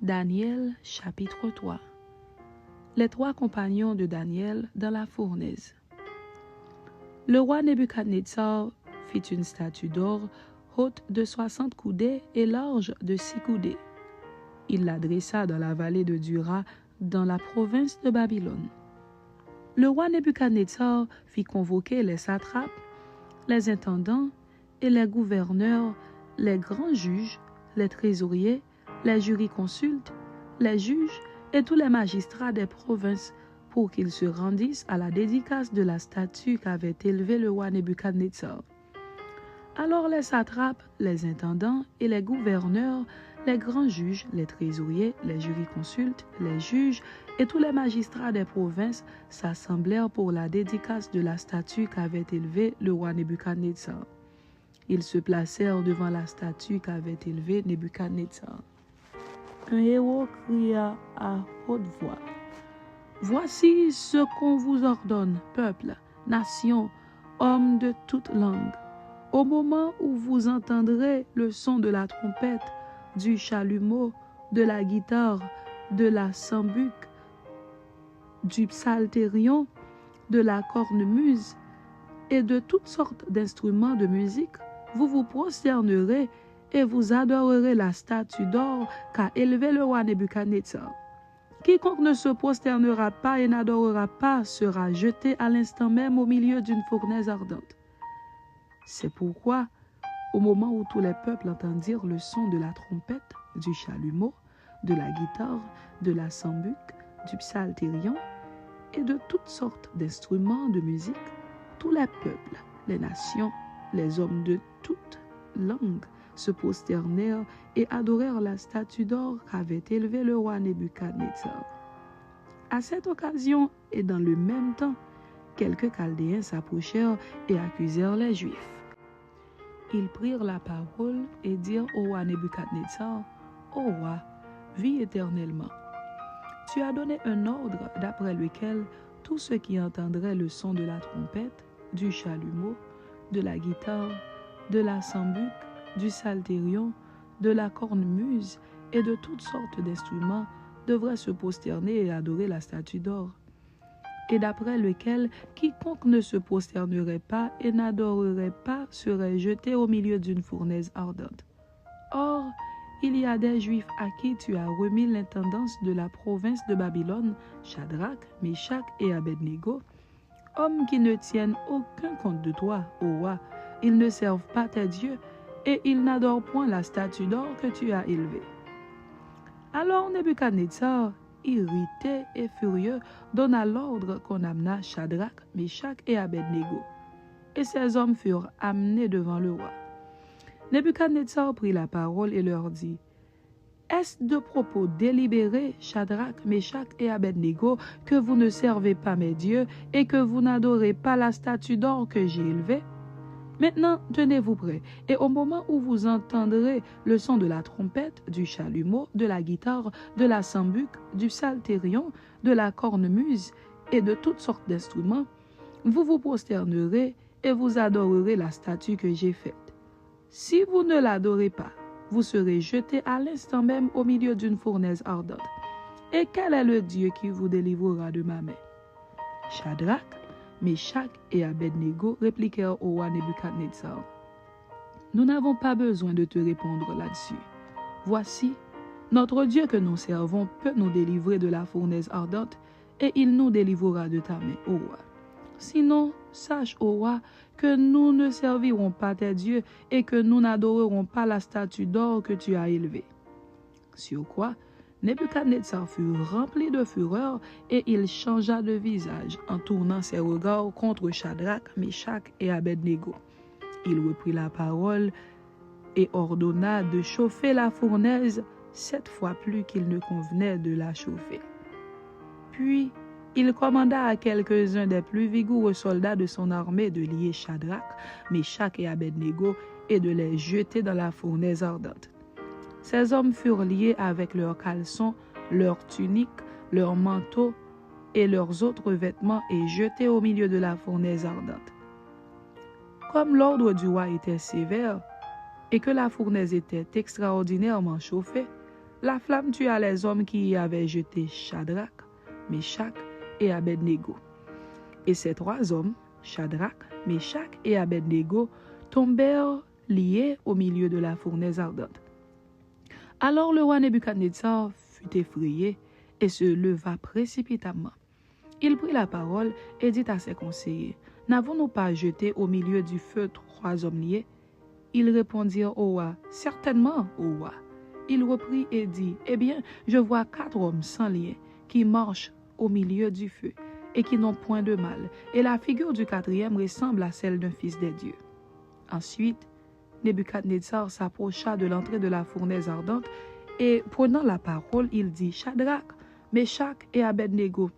Daniel chapitre 3. Les trois compagnons de Daniel dans la fournaise. Le roi Nebuchadnezzar fit une statue d'or haute de 60 coudées et large de 6 coudées. Il la dressa dans la vallée de Dura, dans la province de Babylone. Le roi Nebuchadnezzar fit convoquer les satrapes, les intendants et les gouverneurs, les grands juges, les trésoriers, les jurisconsultes, les juges et tous les magistrats des provinces pour qu'ils se rendissent à la dédicace de la statue qu'avait élevée le roi Nebuchadnezzar. Alors les satrapes, les intendants et les gouverneurs, les grands juges, les trésoriers, les jurisconsultes, les juges et tous les magistrats des provinces s'assemblèrent pour la dédicace de la statue qu'avait élevée le roi Nebuchadnezzar. Ils se placèrent devant la statue qu'avait élevée Nebuchadnezzar. Un héros cria à haute voix: « Voici ce qu'on vous ordonne, peuple, nation, hommes de toute langue. Au moment où vous entendrez le son de la trompette, du chalumeau, de la guitare, de la sambuc, du psalterion, de la cornemuse et de toutes sortes d'instruments de musique, vous vous prosternerez et vous adorerez la statue d'or qu'a élevée le roi Nebuchadnezzar. Quiconque ne se prosternera pas et n'adorera pas sera jeté à l'instant même au milieu d'une fournaise ardente. C'est pourquoi, au moment où tous les peuples entendirent le son de la trompette, du chalumeau, de la guitare, de la sambuc, du psalterion et de toutes sortes d'instruments de musique, tous les peuples, les nations, les hommes de toutes langues se prosternèrent et adorèrent la statue d'or qu'avait élevée le roi Nebuchadnezzar. À cette occasion et dans le même temps, quelques Chaldéens s'approchèrent et accusèrent les Juifs. Ils prirent la parole et dirent au roi Nebuchadnezzar: « Ô roi, vis éternellement. Tu as donné un ordre d'après lequel tous ceux qui entendraient le son de la trompette, du chalumeau, de la guitare, de la sambuc, du psalterion, de la cornemuse et de toutes sortes d'instruments devraient se prosterner et adorer la statue d'or, et d'après lequel quiconque ne se prosternerait pas et n'adorerait pas serait jeté au milieu d'une fournaise ardente. Or, il y a des Juifs à qui tu as remis l'intendance de la province de Babylone, Shadrach, Meshach et Abednego, hommes qui ne tiennent aucun compte de toi, ô roi. Ils ne servent pas tes dieux et ils n'adorent point la statue d'or que tu as élevée. » Alors Nebuchadnezzar, irrité et furieux, donna l'ordre qu'on amena Shadrach, Meshach et Abednego. Et ces hommes furent amenés devant le roi. Nebuchadnezzar prit la parole et leur dit: « Est-ce de propos délibérés, Shadrach, Meshach et Abednego, que vous ne servez pas mes dieux et que vous n'adorez pas la statue d'or que j'ai élevée? Maintenant, tenez-vous prêts, et au moment où vous entendrez le son de la trompette, du chalumeau, de la guitare, de la sambuc, du psalterion, de la cornemuse et de toutes sortes d'instruments, vous vous prosternerez et vous adorerez la statue que j'ai faite. Si vous ne l'adorez pas, vous serez jetés à l'instant même au milieu d'une fournaise ardente. Et quel est le Dieu qui vous délivrera de ma main? » Shadrach, Meshach et Abednego répliquèrent au roi Nebuchadnezzar: « Nous n'avons pas besoin de te répondre là-dessus. Voici, notre Dieu que nous servons peut nous délivrer de la fournaise ardente, et il nous délivrera de ta main, ô roi. Sinon, sache, ô roi, que nous ne servirons pas tes dieux et que nous n'adorerons pas la statue d'or que tu as élevée. » Sur quoi Nebuchadnezzar fut rempli de fureur et il changea de visage en tournant ses regards contre Shadrach, Meshach et Abednego. Il reprit la parole et ordonna de chauffer la fournaise 7 fois plus qu'il ne convenait de la chauffer. Puis il commanda à quelques-uns des plus vigoureux soldats de son armée de lier Shadrach, Meshach et Abednego et de les jeter dans la fournaise ardente. Ces hommes furent liés avec leurs caleçons, leurs tuniques, leurs manteaux et leurs autres vêtements et jetés au milieu de la fournaise ardente. Comme l'ordre du roi était sévère et que la fournaise était extraordinairement chauffée, la flamme tua les hommes qui y avaient jeté Shadrach, Meshach et Abednego. Et ces 3 hommes, Shadrach, Meshach et Abednego, tombèrent liés au milieu de la fournaise ardente. Alors le roi Nebuchadnezzar fut effrayé et se leva précipitamment. Il prit la parole et dit à ses conseillers, « N'avons-nous pas jeté au milieu du feu 3 hommes liés ?» Ils répondirent au roi, « Certainement, au roi. » Il reprit et dit, « Eh bien, je vois 4 hommes sans lien qui marchent au milieu du feu et qui n'ont point de mal, et la figure du 4e ressemble à celle d'un fils des dieux. » Ensuite, Nebuchadnezzar s'approcha de l'entrée de la fournaise ardente et, prenant la parole, il dit, « Shadrach, Meshach et Abednego,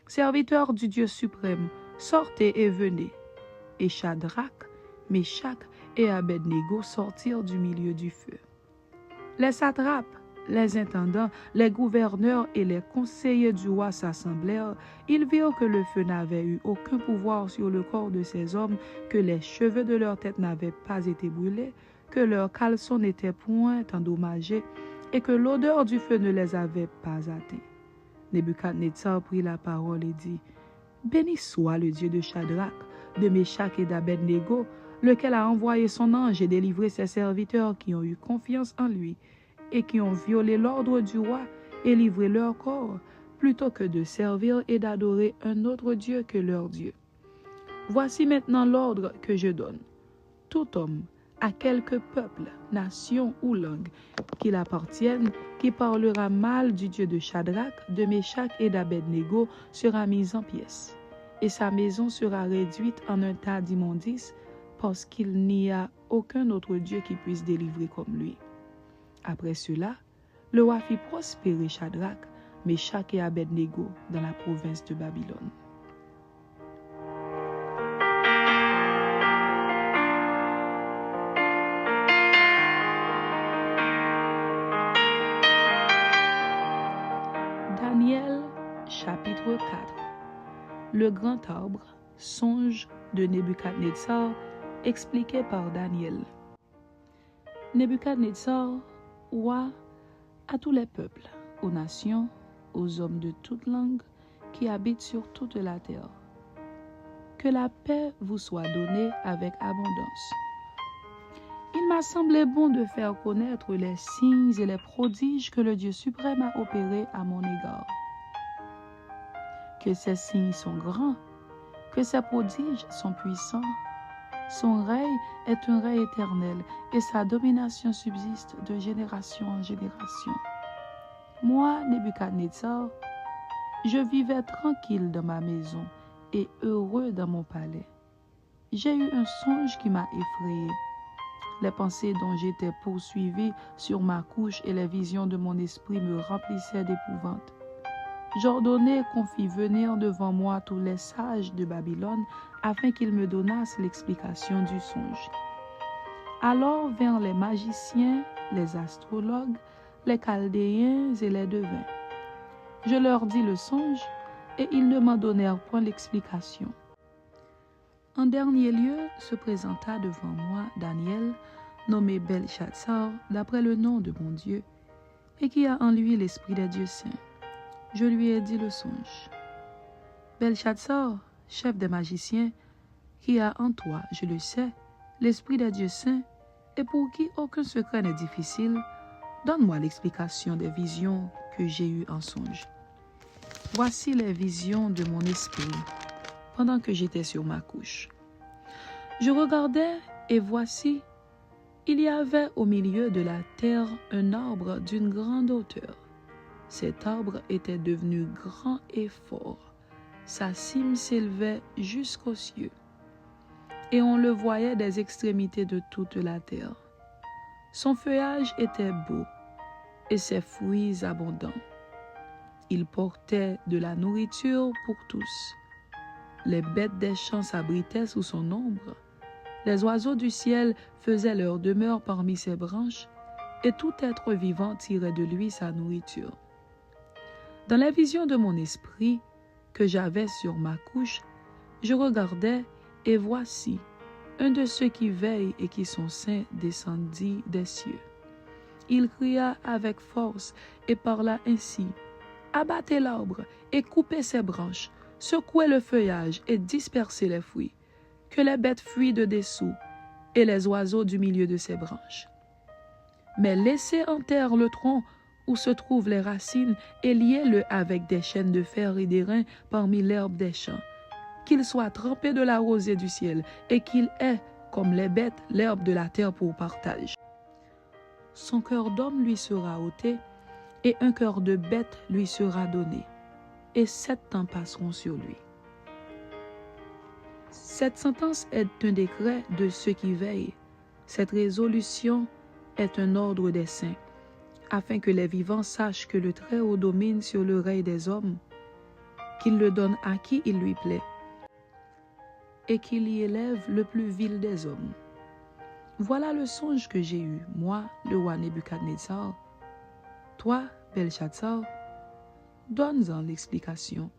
serviteurs du Dieu suprême, sortez et venez. » Et Shadrach, Meshach et Abednego sortirent du milieu du feu. Les satrapes, les intendants, les gouverneurs et les conseillers du roi s'assemblèrent. Ils virent que le feu n'avait eu aucun pouvoir sur le corps de ces hommes, que les cheveux de leur tête n'avaient pas été brûlés, que leurs caleçons n'étaient point endommagés et que l'odeur du feu ne les avait pas atteints. Nebuchadnezzar prit la parole et dit, « Béni soit le Dieu de Shadrach, de Meshach et d'Abednego, lequel a envoyé son ange et délivré ses serviteurs qui ont eu confiance en lui et qui ont violé l'ordre du roi et livré leur corps, plutôt que de servir et d'adorer un autre Dieu que leur Dieu. Voici maintenant l'ordre que je donne. Tout homme, à quelque peuple, nation ou langue qu'il appartienne, qui parlera mal du Dieu de Shadrach, de Meshach et d'Abednego sera mis en pièces, et sa maison sera réduite en un tas d'immondices, parce qu'il n'y a aucun autre Dieu qui puisse délivrer comme lui. » Après cela, le roi fit prospérer Shadrach, Meshach et Abednego dans la province de Babylone. Daniel, chapitre 4. Le grand arbre, songe de Nebuchadnezzar, expliqué par Daniel. Nebuchadnezzar, roi à tous les peuples, aux nations, aux hommes de toute langue qui habitent sur toute la terre. Que la paix vous soit donnée avec abondance. Il m'a semblé bon de faire connaître les signes et les prodiges que le Dieu suprême a opérés à mon égard. Que ces signes sont grands, que ces prodiges sont puissants. Son règne est un règne éternel et sa domination subsiste de génération en génération. Moi, Nebuchadnezzar, je vivais tranquille dans ma maison et heureux dans mon palais. J'ai eu un songe qui m'a effrayé. Les pensées dont j'étais poursuivi sur ma couche et les visions de mon esprit me remplissaient d'épouvante. J'ordonnai qu'on fît venir devant moi tous les sages de Babylone afin qu'ils me donnassent l'explication du songe. Alors vinrent les magiciens, les astrologues, les chaldéens et les devins. Je leur dis le songe et ils ne m'en donnèrent point l'explication. En dernier lieu se présenta devant moi Daniel, nommé Belchatsar, d'après le nom de mon Dieu, et qui a en lui l'esprit des dieux saints. Je lui ai dit le songe. Belchatsar, chef des magiciens, qui a en toi, je le sais, l'esprit des dieux saints, et pour qui aucun secret n'est difficile, donne-moi l'explication des visions que j'ai eues en songe. Voici les visions de mon esprit, pendant que j'étais sur ma couche. Je regardais, et voici, il y avait au milieu de la terre un arbre d'une grande hauteur. Cet arbre était devenu grand et fort. Sa cime s'élevait jusqu'aux cieux, et on le voyait des extrémités de toute la terre. Son feuillage était beau, et ses fruits abondants. Il portait de la nourriture pour tous. Les bêtes des champs s'abritaient sous son ombre. Les oiseaux du ciel faisaient leur demeure parmi ses branches, et tout être vivant tirait de lui sa nourriture. Dans la vision de mon esprit que j'avais sur ma couche, je regardais, et voici, un de ceux qui veillent et qui sont saints descendit des cieux. Il cria avec force et parla ainsi. Abattez l'arbre et coupez ses branches, secouez le feuillage et dispersez les fruits, que les bêtes fuient de dessous et les oiseaux du milieu de ses branches. Mais laissez en terre le tronc où se trouvent les racines et liez-le avec des chaînes de fer et d'airain parmi l'herbe des champs, qu'il soit trempé de la rosée du ciel et qu'il ait, comme les bêtes, l'herbe de la terre pour partage. Son cœur d'homme lui sera ôté, et un cœur de bête lui sera donné, et 7 ans passeront sur lui. Cette sentence est un décret de ceux qui veillent. Cette résolution est un ordre des saints, afin que les vivants sachent que le Très-Haut domine sur le règne des hommes, qu'il le donne à qui il lui plaît, et qu'il y élève le plus vil des hommes. Voilà le songe que j'ai eu, moi, le roi Nebuchadnezzar. Toi, Belshazzar, donne-en l'explication,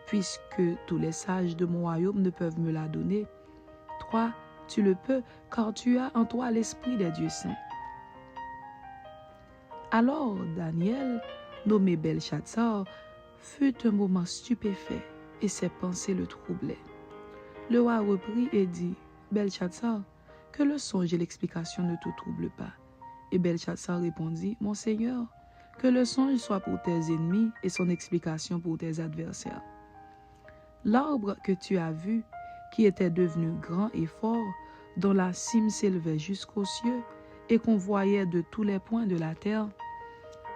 puisque tous les sages de mon royaume ne peuvent me la donner. Toi, tu le peux, car tu as en toi l'esprit des dieux saints. Alors Daniel, nommé Belshazzar, fut un moment stupéfait, et ses pensées le troublaient. Le roi reprit et dit, Belshazzar, que le songe et l'explication ne te troublent pas. Et Belshazzar répondit, Mon Seigneur, que le songe soit pour tes ennemis et son explication pour tes adversaires. L'arbre que tu as vu, qui était devenu grand et fort, dont la cime s'élevait jusqu'aux cieux et qu'on voyait de tous les points de la terre,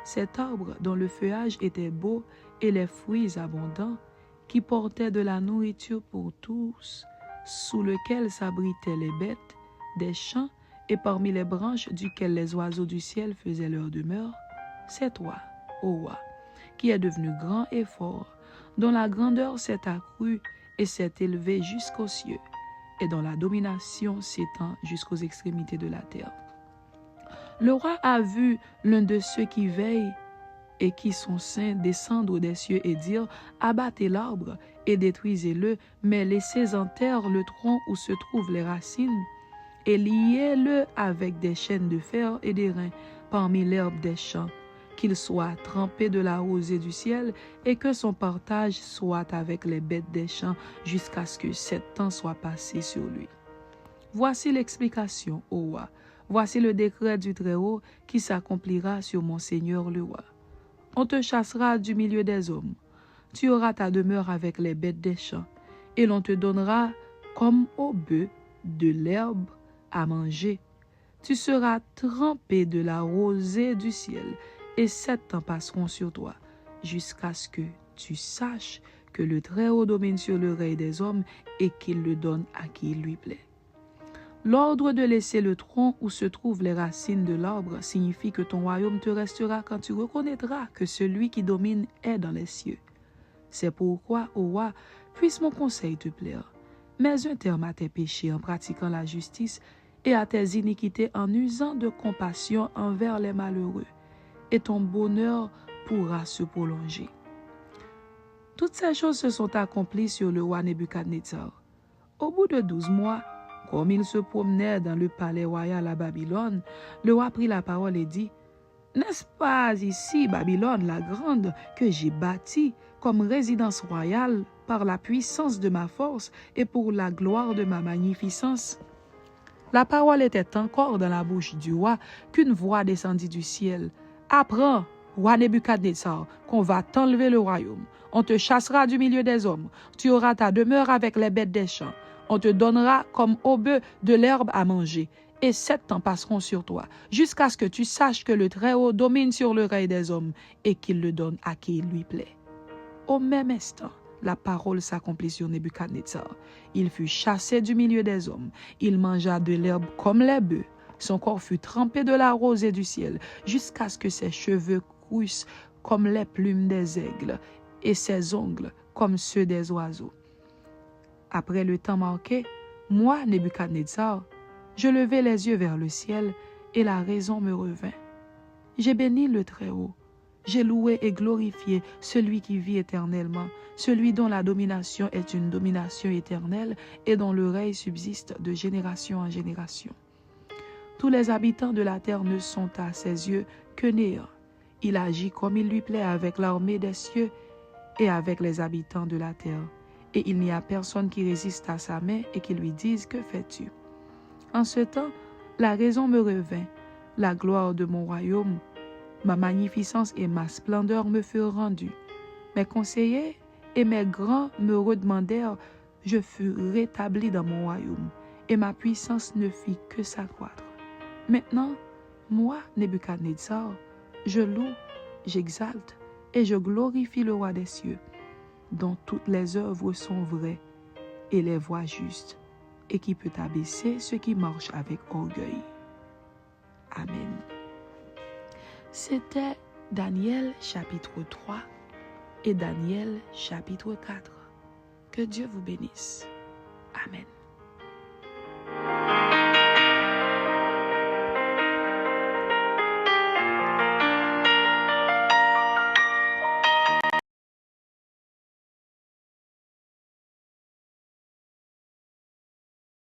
cet arbre dont le feuillage était beau et les fruits abondants, qui portait de la nourriture pour tous, sous lequel s'abritaient les bêtes des champs et parmi les branches duquel les oiseaux du ciel faisaient leur demeure, c'est toi, ô roi, qui es devenu grand et fort, dont la grandeur s'est accrue et s'est élevée jusqu'aux cieux, et dont la domination s'étend jusqu'aux extrémités de la terre. Le roi a vu l'un de ceux qui veillent et qui sont saints descendre des cieux et dire, abattez l'arbre et détruisez-le, mais laissez en terre le tronc où se trouvent les racines, et liez-le avec des chaînes de fer et d'airain parmi l'herbe des champs, qu'il soit trempé de la rosée du ciel et que son partage soit avec les bêtes des champs jusqu'à ce que 7 ans soient passés sur lui. Voici l'explication, ô roi. Voici le décret du Très-Haut qui s'accomplira sur mon Seigneur le roi. On te chassera du milieu des hommes. Tu auras ta demeure avec les bêtes des champs, et l'on te donnera, comme aux bœufs, de l'herbe à manger. Tu seras trempé de la rosée du ciel, et 7 ans passeront sur toi, jusqu'à ce que tu saches que le Très-Haut domine sur le règne des hommes et qu'il le donne à qui il lui plaît. L'ordre de laisser le tronc où se trouvent les racines de l'arbre signifie que ton royaume te restera quand tu reconnaîtras que celui qui domine est dans les cieux. C'est pourquoi, ô roi, puisse mon conseil te plaire. Mets un terme à tes péchés en pratiquant la justice et à tes iniquités en usant de compassion envers les malheureux, et ton bonheur pourra se prolonger. Toutes ces choses se sont accomplies sur le roi Nebuchadnezzar. Au bout de 12 mois, comme il se promenait dans le palais royal à Babylone, le roi prit la parole et dit, « N'est-ce pas ici, Babylone la grande, que j'ai bâtie comme résidence royale par la puissance de ma force et pour la gloire de ma magnificence ?» La parole était encore dans la bouche du roi qu'une voix descendit du ciel. « Apprends, roi Nebuchadnezzar, qu'on va t'enlever le royaume. On te chassera du milieu des hommes. Tu auras ta demeure avec les bêtes des champs. On te donnera comme aux bœufs de l'herbe à manger. Et 7 ans passeront sur toi, jusqu'à ce que tu saches que le Très-Haut domine sur le règne des hommes et qu'il le donne à qui il lui plaît. » Au même instant, la parole s'accomplit sur Nebuchadnezzar. Il fut chassé du milieu des hommes. Il mangea de l'herbe comme les bœufs. Son corps fut trempé de la rosée du ciel, jusqu'à ce que ses cheveux crussent comme les plumes des aigles et ses ongles comme ceux des oiseaux. Après le temps marqué, moi, Nebuchadnezzar, je levai les yeux vers le ciel et la raison me revint. J'ai béni le Très-Haut. J'ai loué et glorifié celui qui vit éternellement, celui dont la domination est une domination éternelle et dont le règne subsiste de génération en génération. Tous les habitants de la terre ne sont à ses yeux que néant. Il agit comme il lui plaît avec l'armée des cieux et avec les habitants de la terre. Et il n'y a personne qui résiste à sa main et qui lui dise « Que fais-tu » En ce temps, la raison me revint, la gloire de mon royaume, ma magnificence et ma splendeur me furent rendues. Mes conseillers et mes grands me redemandèrent, je fus rétabli dans mon royaume, et ma puissance ne fit que s'accroître. Maintenant, moi, Nebuchadnezzar, je loue, j'exalte et je glorifie le roi des cieux, dont toutes les œuvres sont vraies et les voies justes, et qui peut abaisser ceux qui marchent avec orgueil. Amen. C'était Daniel chapitre 3 et Daniel chapitre 4. Que Dieu vous bénisse. Amen.